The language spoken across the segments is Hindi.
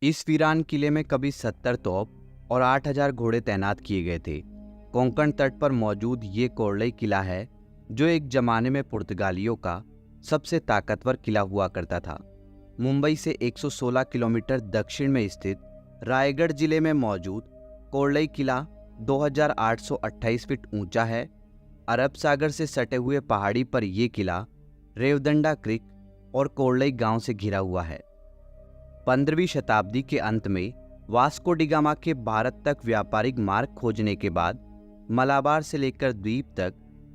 इस वीरान किले में कभी 70 तोप और 8,000 घोड़े तैनात किए गए थे। कोंकण तट पर मौजूद ये कोरलई किला है, जो एक जमाने में पुर्तगालियों का सबसे ताकतवर किला हुआ करता था। मुंबई से 116 किलोमीटर दक्षिण में स्थित रायगढ़ जिले में मौजूद कोरलई किला 2,828 फीट ऊंचा है। अरब सागर से सटे हुए पहाड़ी पर यह किला रेवदंडा क्रीक और कोरलई गांव से घिरा हुआ है। 15वीं शताब्दी के अंत में वास्को डी गामा के भारत तक व्यापारिक मार्ग खोजने के बाद मलाबार से लेकर द्वीप तक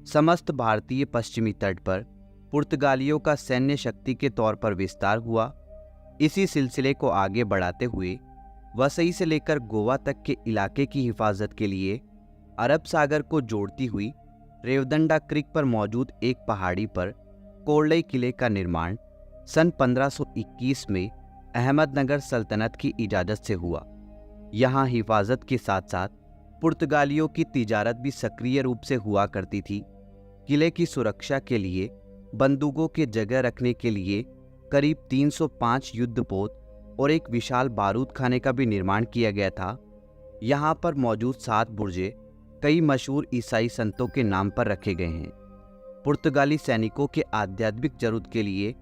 समस्त भारतीय पश्चिमी तट पर पुर्तगालियों का सैन्य शक्ति के तौर पर विस्तार हुआ। इसी सिलसिले को आगे बढ़ाते हुए वसई से लेकर गोवा तक के इलाके की हिफाजत के लिए अरब सागर को जोड़ती हुई रेवदंडा क्रीक पर मौजूद एक पहाड़ी पर कोरलई किले का निर्माण सन 1521 में अहमदनगर सल्तनत की इजाज़त से हुआ। यहाँ हिफाजत के साथ साथ पुर्तगालियों की तिजारत भी सक्रिय रूप से हुआ करती थी। किले की सुरक्षा के लिए बंदूकों के जगह रखने के लिए करीब 305 युद्धपोत और एक विशाल बारूद खाने का भी निर्माण किया गया था। यहाँ पर मौजूद 7 बुर्जे कई मशहूर ईसाई संतों के नाम पर रखे गए हैं। पुर्तगाली सैनिकों के आध्यात्मिक जरूरत के लिए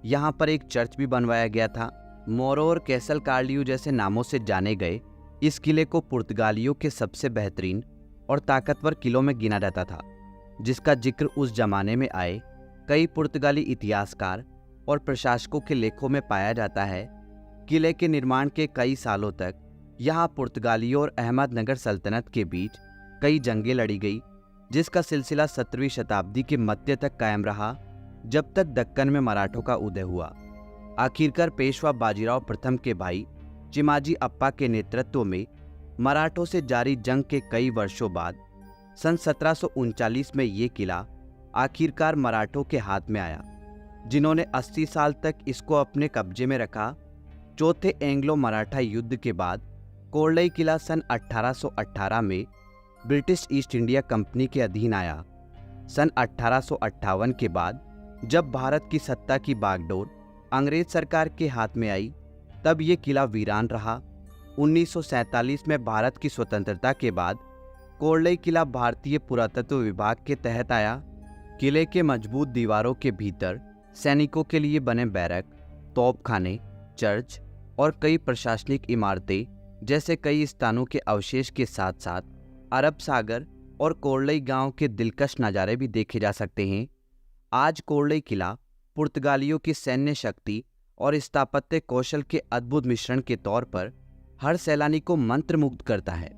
यहाँ पर एक चर्च भी बनवाया गया था। मोरो और कैसल कार्लियो जैसे नामों से जाने गए इस किले को पुर्तगालियों के सबसे बेहतरीन और ताकतवर किलों में गिना जाता था, जिसका जिक्र उस जमाने में आए कई पुर्तगाली इतिहासकार और प्रशासकों के लेखों में पाया जाता है। किले के निर्माण के कई सालों तक यहाँ पुर्तगालियों और अहमदनगर सल्तनत के बीच कई जंगें लड़ी गई, जिसका सिलसिला 17वीं शताब्दी के मध्य तक कायम रहा, जब तक दक्कन में मराठों का उदय हुआ। आखिरकार पेशवा बाजीराव प्रथम के भाई चिमाजी अप्पा के नेतृत्व में मराठों से जारी जंग के कई वर्षों बाद सन 1739 में ये किला आखिरकार मराठों के हाथ में आया, जिन्होंने 80 साल तक इसको अपने कब्जे में रखा। चौथे एंग्लो मराठा युद्ध के बाद कोरलई किला सन 1818 में ब्रिटिश ईस्ट इंडिया कंपनी के अधीन आया। सन 1858 के बाद जब भारत की सत्ता की बागडोर अंग्रेज सरकार के हाथ में आई, तब ये किला वीरान रहा। 1947 में भारत की स्वतंत्रता के बाद कोरलई किला भारतीय पुरातत्व विभाग के तहत आया। किले के मजबूत दीवारों के भीतर सैनिकों के लिए बने बैरक, तोपखाने, चर्च और कई प्रशासनिक इमारतें जैसे कई स्थानों के अवशेष के साथ साथ अरब सागर और कोरलई गांव के दिलकश नज़ारे भी देखे जा सकते हैं। आज कोरलई किला पुर्तगालियों की सैन्य शक्ति और स्थापत्य कौशल के अद्भुत मिश्रण के तौर पर हर सैलानी को मंत्रमुग्ध करता है।